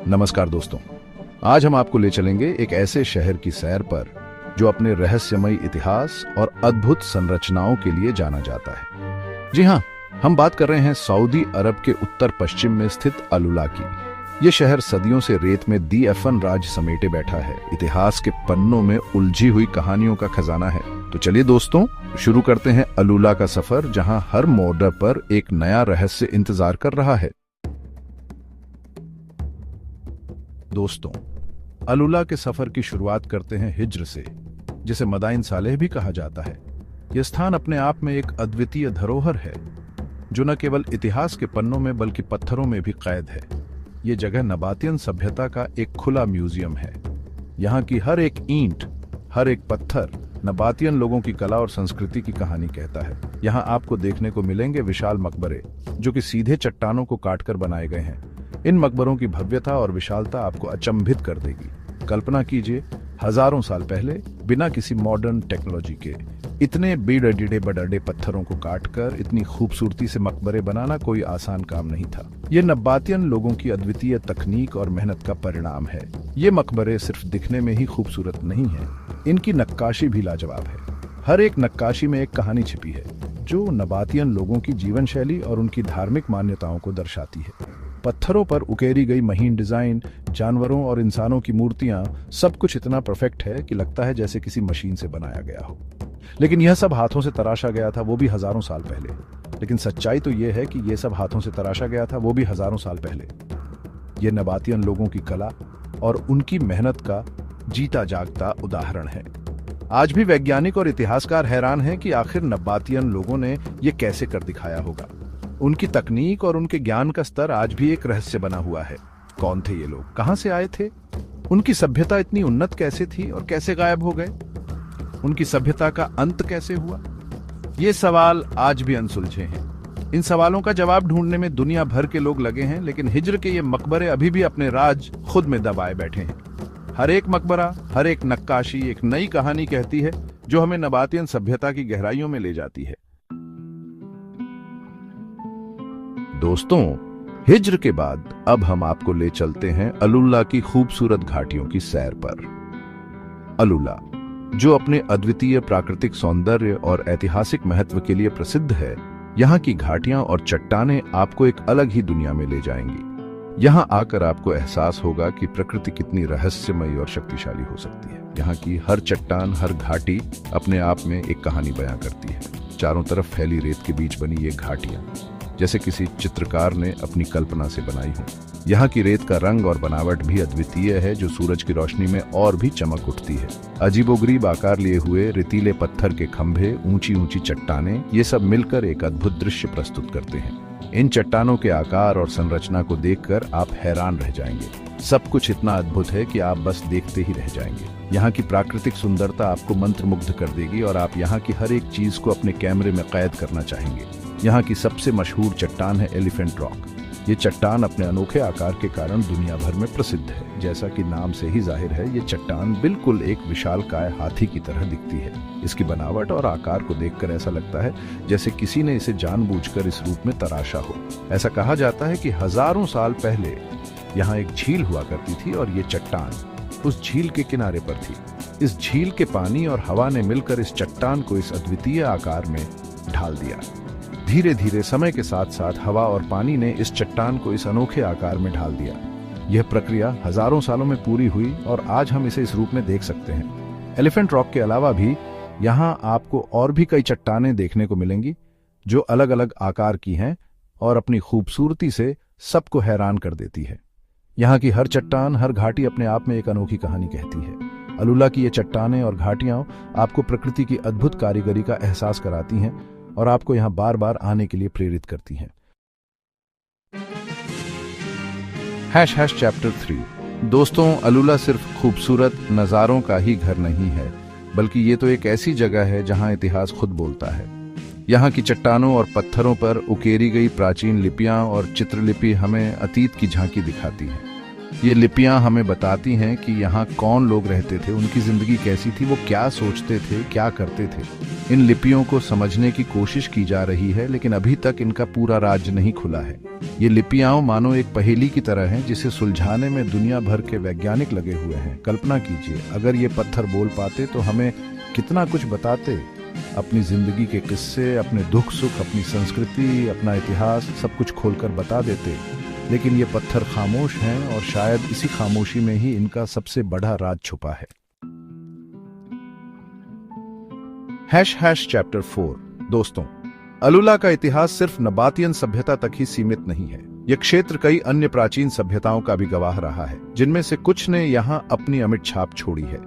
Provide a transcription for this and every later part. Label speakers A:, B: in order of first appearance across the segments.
A: नमस्कार दोस्तों, आज हम आपको ले चलेंगे एक ऐसे शहर की सैर पर जो अपने रहस्यमयी इतिहास और अद्भुत संरचनाओं के लिए जाना जाता है। जी हाँ, हम बात कर रहे हैं सऊदी अरब के उत्तर पश्चिम में स्थित अलुला की। यह शहर सदियों से रेत में दफन राज समेटे बैठा है। इतिहास के पन्नों में उलझी हुई कहानियों का खजाना है। तो चलिए दोस्तों, शुरू करते हैं अलुला का सफर, जहां हर मोड़ पर एक नया रहस्य इंतजार कर रहा है। दोस्तों, अलुला के सफर की शुरुआत करते हैं हिज्र से, जिसे मदाइन सालेह भी कहा जाता है। यह स्थान अपने आप में एक अद्वितीय धरोहर है, जो न केवल इतिहास के पन्नों में बल्कि पत्थरों में भी कैद है। यह जगह नबातियन सभ्यता का एक खुला म्यूजियम है। यहाँ की हर एक ईंट, हर एक पत्थर नबातियन लोगों की कला और संस्कृति की कहानी कहता है। यहाँ आपको देखने को मिलेंगे विशाल मकबरे, जो कि सीधे चट्टानों को काटकर बनाए गए हैं। इन मकबरों की भव्यता और विशालता आपको अचंभित कर देगी। कल्पना कीजिए, हजारों साल पहले बिना किसी मॉडर्न टेक्नोलॉजी के इतने बड़े पत्थरों को काटकर इतनी खूबसूरती से मकबरे बनाना कोई आसान काम नहीं था। ये नबातियन लोगों की अद्वितीय तकनीक और मेहनत का परिणाम है। ये मकबरे सिर्फ दिखने में ही खूबसूरत नहीं है, इनकी नक्काशी भी लाजवाब है। हर एक नक्काशी में एक कहानी छिपी है, जो नबातियन लोगों की जीवन शैली और उनकी धार्मिक मान्यताओं को दर्शाती है। पत्थरों पर उकेरी गई महीन डिजाइन, जानवरों और इंसानों की मूर्तियां, सब कुछ इतना परफेक्ट है कि लगता है जैसे किसी मशीन से बनाया गया हो। लेकिन यह सब हाथों से तराशा गया था, वो भी हजारों साल पहले। लेकिन सच्चाई तो यह है कि यह सब हाथों से तराशा गया था, वो भी हजारों साल पहले। यह नबातियन लोगों की कला और उनकी मेहनत का जीता जागता उदाहरण है। आज भी वैज्ञानिक और इतिहासकार हैरान हैं कि आखिर नबातियन लोगों ने यह कैसे कर दिखाया होगा। उनकी तकनीक और उनके ज्ञान का स्तर आज भी एक रहस्य बना हुआ है। कौन थे ये लोग, कहां से आए थे, उनकी सभ्यता इतनी उन्नत कैसे थी और कैसे गायब हो गए, उनकी सभ्यता का अंत कैसे हुआ? ये सवाल आज भी अनसुलझे हैं। इन सवालों का जवाब ढूंढने में दुनिया भर के लोग लगे हैं, लेकिन हिज्र के ये मकबरे अभी भी अपने राज खुद में दबाए बैठे हैं। हर एक मकबरा, हर एक नक्काशी एक नई कहानी कहती है, जो हमें नबातियन सभ्यता की गहराइयों में ले जाती है। दोस्तों, हिज्र के बाद अब हम आपको ले चलते हैं अलुला की खूबसूरत घाटियों की सैर पर। अलुला, जो अपने अद्वितीय प्राकृतिक सौंदर्य और ऐतिहासिक महत्व के लिए प्रसिद्ध है, यहाँ की घाटियां और चट्टानें आपको एक अलग ही दुनिया में ले जाएंगी। यहाँ आकर आपको एहसास होगा कि प्रकृति कितनी रहस्यमयी और शक्तिशाली हो सकती है। यहाँ की हर चट्टान, हर घाटी अपने आप में एक कहानी बयां करती है। चारों तरफ फैली रेत के बीच बनी ये घाटियां जैसे किसी चित्रकार ने अपनी कल्पना से बनाई हो। यहाँ की रेत का रंग और बनावट भी अद्वितीय है, जो सूरज की रोशनी में और भी चमक उठती है। अजीबोगरीब आकार लिए हुए रेतीले पत्थर के खंभे, ऊंची ऊंची चट्टानें, ये सब मिलकर एक अद्भुत दृश्य प्रस्तुत करते हैं। इन चट्टानों के आकार और संरचना को देखकर आप हैरान रह जाएंगे। सब कुछ इतना अद्भुत है कि आप बस देखते ही रह जाएंगे। यहाँ की प्राकृतिक सुंदरता आपको मंत्रमुग्ध कर देगी और आप यहाँ की हर एक चीज को अपने कैमरे में कैद करना चाहेंगे। यहाँ की सबसे मशहूर चट्टान है एलिफेंट रॉक। ये चट्टान अपने अनोखे आकार के कारण दुनिया भर में प्रसिद्ध है। जैसा कि नाम से ही जाहिर है, ये चट्टान बिल्कुल एक विशालकाय हाथी की तरह दिखती है। इसकी बनावट और आकार को देखकर ऐसा लगता है जैसे किसी ने इसे जानबूझकर इस रूप में तराशा हो। ऐसा कहा जाता है कि हजारों साल पहले यहाँ एक झील हुआ करती थी और ये चट्टान उस झील के किनारे पर थी। इस झील के पानी और हवा ने मिलकर इस चट्टान को इस अद्वितीय आकार में ढाल दिया। धीरे धीरे समय के साथ साथ हवा और पानी ने इस चट्टान को इस अनोखे आकार में ढाल दिया। यह प्रक्रिया हजारों सालों में पूरी हुई और आज हम इसे इस रूप में देख सकते हैं। एलिफेंट रॉक के अलावा भी यहाँ आपको और भी कई चट्टानें देखने को मिलेंगी, जो अलग अलग आकार की हैं और अपनी खूबसूरती से सबको हैरान कर देती है। यहाँ की हर चट्टान, हर घाटी अपने आप में एक अनोखी कहानी कहती है। अलुला की ये चट्टानें और घाटियां आपको प्रकृति की अद्भुत कारीगरी का एहसास कराती हैं और आपको यहाँ बार बार आने के लिए प्रेरित करती हैं। चैप्टर 3। दोस्तों, अलुला सिर्फ खूबसूरत नज़ारों का ही घर नहीं है, बल्कि ये तो एक ऐसी जगह है जहाँ इतिहास खुद बोलता है। यहाँ की चट्टानों और पत्थरों पर उकेरी गई प्राचीन लिपियां और चित्रलिपि हमें अतीत की झांकी दिखाती हैं। ये लिपियां हमें बताती हैं कि यहाँ कौन लोग रहते थे, उनकी जिंदगी कैसी थी, वो क्या सोचते थे, क्या करते थे। इन लिपियों को समझने की कोशिश की जा रही है, लेकिन अभी तक इनका पूरा राज नहीं खुला है। ये लिपियां मानो एक पहेली की तरह हैं, जिसे सुलझाने में दुनिया भर के वैज्ञानिक लगे हुए हैं। कल्पना कीजिए, अगर ये पत्थर बोल पाते तो हमें कितना कुछ बताते। अपनी जिंदगी के किस्से, अपने दुख सुख, अपनी संस्कृति, अपना इतिहास सब कुछ खोलकर बता देते। लेकिन ये पत्थर खामोश हैं और शायद इसी खामोशी में ही इनका सबसे बड़ा राज छुपा है। चैप्टर 4। दोस्तों, अलुला का इतिहास सिर्फ नबातियन सभ्यता तक ही सीमित नहीं है। यह क्षेत्र कई अन्य प्राचीन सभ्यताओं का भी गवाह रहा है, जिनमें से कुछ ने यहाँ अपनी अमिट छाप छोड़ी है।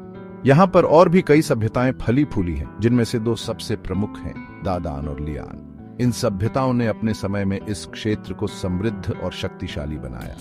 A: यहाँ पर और भी कई सभ्यताएं फली फूली हैं, जिनमें से दो सबसे प्रमुख हैं, दादान और लियान। इन सभ्यताओं ने अपने समय में इस क्षेत्र को समृद्ध और शक्तिशाली बनाया।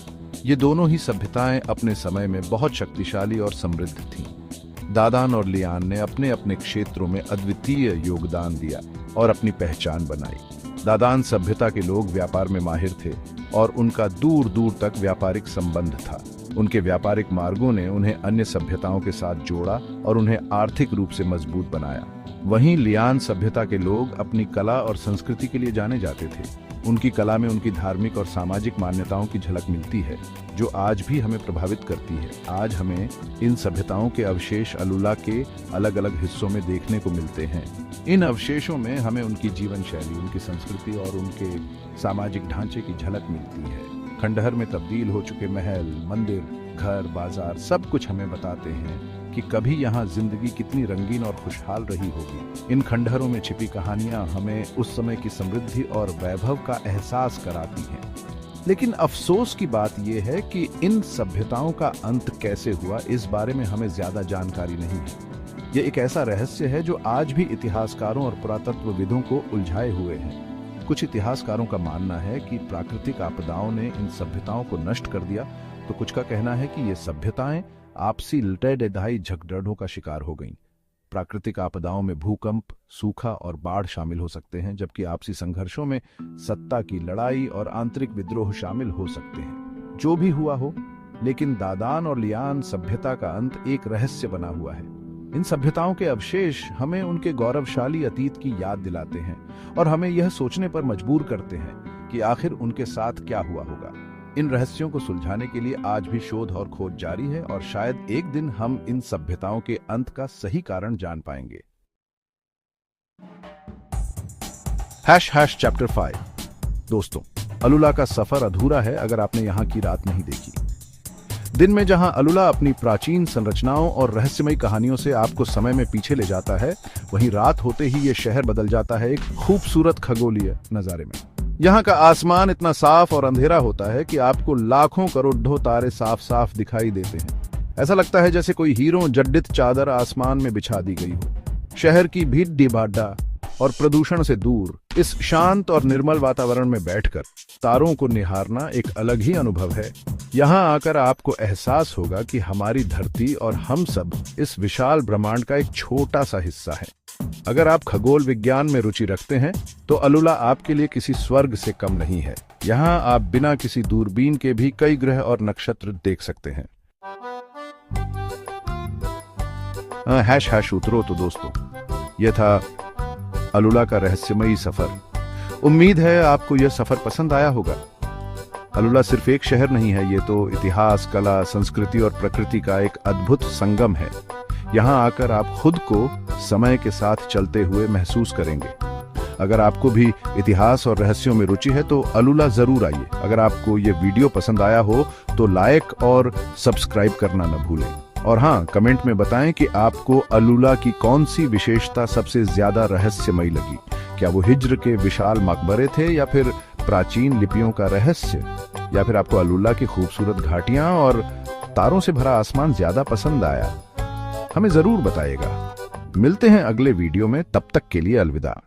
A: ये दोनों ही सभ्यताएं अपने समय में बहुत शक्तिशाली और समृद्ध थीं। दादान और लियान ने अपने अपने क्षेत्रों में अद्वितीय योगदान दिया और अपनी पहचान बनाई। दादान सभ्यता के लोग व्यापार में माहिर थे और उनका दूर दूर तक व्यापारिक संबंध था। उनके व्यापारिक मार्गों ने उन्हें अन्य सभ्यताओं के साथ जोड़ा और उन्हें आर्थिक रूप से मजबूत बनाया। वहीं लियान सभ्यता के लोग अपनी कला और संस्कृति के लिए जाने जाते थे। उनकी कला में उनकी धार्मिक और सामाजिक मान्यताओं की झलक मिलती है, जो आज भी हमें प्रभावित करती है। आज हमें इन सभ्यताओं के अवशेष अलुला के अलग अलग हिस्सों में देखने को मिलते हैं। इन अवशेषों में हमें उनकी जीवन शैली, उनकी संस्कृति और उनके सामाजिक ढांचे की झलक मिलती है। खंडहर में तब्दील हो चुके महल, मंदिर, घर, बाजार सब कुछ हमें बताते हैं कि कभी यहाँ जिंदगी कितनी रंगीन और खुशहाल रही होगी। इन खंडहरों में छिपी कहानियां हमें उस समय की समृद्धि और वैभव का एहसास कराती हैं। लेकिन अफसोस की बात यह है कि इन सभ्यताओं का अंत कैसे हुआ, इस बारे में हमें ज्यादा जानकारी नहीं है। यह एक ऐसा रहस्य है जो आज भी इतिहासकारों और पुरातत्वविदों को उलझाए हुए है। कुछ इतिहासकारों का मानना है कि प्राकृतिक आपदाओं ने इन सभ्यताओं को नष्ट कर दिया, तो कुछ का कहना है कि ये सभ्यताएं आपसी लड़ाई झगड़ों का शिकार हो गईं। प्राकृतिक आपदाओं में भूकंप, सूखा और बाढ़ शामिल हो सकते हैं, जबकि आपसी संघर्षों में सत्ता की लड़ाई और आंतरिक विद्रोह शामिल हो सकते हैं। जो भी हुआ हो, लेकिन दादान और लियान सभ्यता का अंत एक रहस्य बना हुआ है। इन सभ्यताओं के अवशेष हमें उनके गौरवशाली अतीत की याद दिलाते हैं और हमें यह सोचने पर मजबूर करते हैं कि आखिर उनके साथ क्या हुआ होगा। इन रहस्यों को सुलझाने के लिए आज भी शोध और खोज जारी है और शायद एक दिन हम इन सभ्यताओं के अंत का सही कारण जान पाएंगे। चैप्टर 5। दोस्तों, अलुला का सफर अधूरा है अगर आपने यहाँ की रात नहीं देखी। दिन में जहां अलुला अपनी प्राचीन संरचनाओं और रहस्यमयी कहानियों से आपको समय में पीछे ले जाता है, वहीं रात होते ही ये शहर बदल जाता है एक खूबसूरत खगोलीय नजारे में। यहाँ का आसमान इतना साफ और अंधेरा होता है कि आपको लाखों करोड़ों तारे साफ साफ दिखाई देते हैं। ऐसा लगता है जैसे कोई हीरो जड्डित चादर आसमान में बिछा दी गई हो। शहर की भीड़ भाड़ा और प्रदूषण से दूर इस शांत और निर्मल वातावरण में बैठकर तारों को निहारना एक अलग ही अनुभव है। यहाँ आकर आपको एहसास होगा कि हमारी धरती और हम सब इस विशाल ब्रह्मांड का एक छोटा सा हिस्सा है। अगर आप खगोल विज्ञान में रुचि रखते हैं तो अलुला आपके लिए किसी स्वर्ग से कम नहीं है। यहाँ आप बिना किसी दूरबीन के भी कई ग्रह और नक्षत्र देख सकते हैं। उतरो तो दोस्तों, यह था अलुला का रहस्यमयी सफर। उम्मीद है आपको यह सफर पसंद आया होगा। अलुला सिर्फ एक शहर नहीं है, ये तो इतिहास, कला, संस्कृति और प्रकृति का एक अद्भुत संगम है। यहाँ आकर आप खुद को समय के साथ चलते हुए महसूस करेंगे। अगर आपको भी इतिहास और रहस्यों में रुचि है तो अलुला जरूर आइए। अगर आपको ये वीडियो पसंद आया हो तो लाइक और सब्सक्राइब करना न भूलें। और हाँ, कमेंट में बताएं कि आपको अलुला की कौन सी विशेषता सबसे ज्यादा रहस्यमयी लगी। क्या वो हिज्र के विशाल मकबरे थे, या फिर प्राचीन लिपियों का रहस्य, या फिर आपको अलुला की खूबसूरत घाटियां और तारों से भरा आसमान ज्यादा पसंद आया? हमें जरूर बताइएगा। मिलते हैं अगले वीडियो में, तब तक के लिए अलविदा।